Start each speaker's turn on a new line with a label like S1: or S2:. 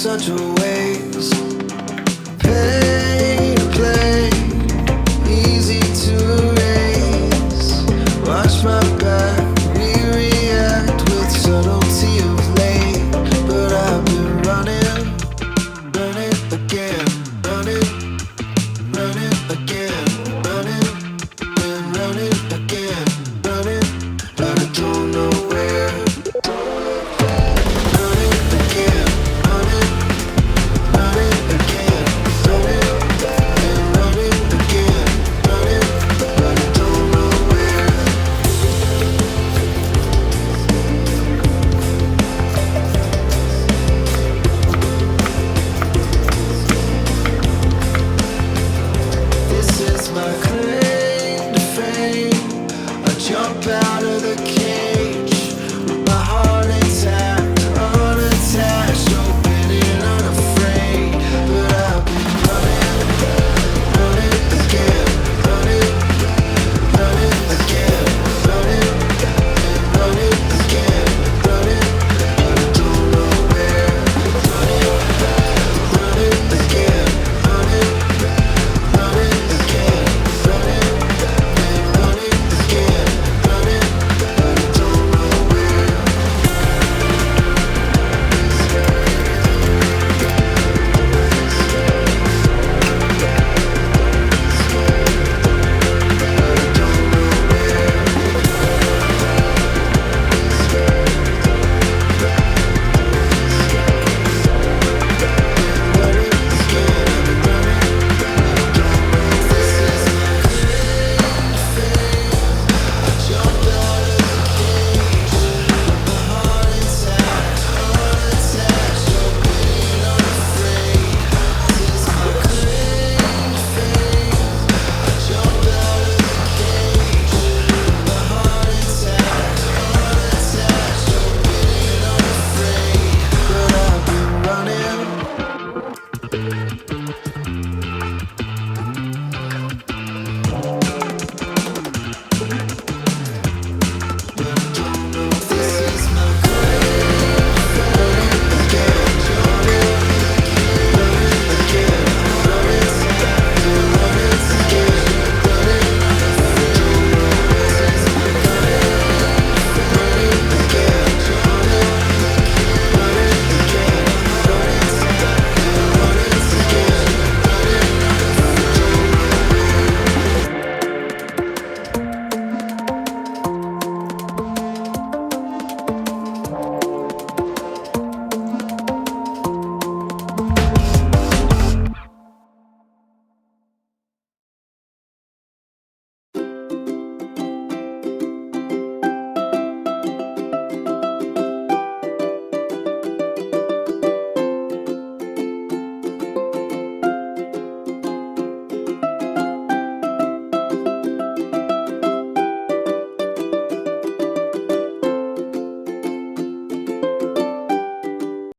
S1: such a waste. Pain to play, easy to erase. Watch my back, we react with subtlety of late. But I've been running, running again, running, running again, running, been running again, running, but I don't know where. Running again, running, running again, running, been running again, running, but I don't know where. This is my claim to fame. I jump out of the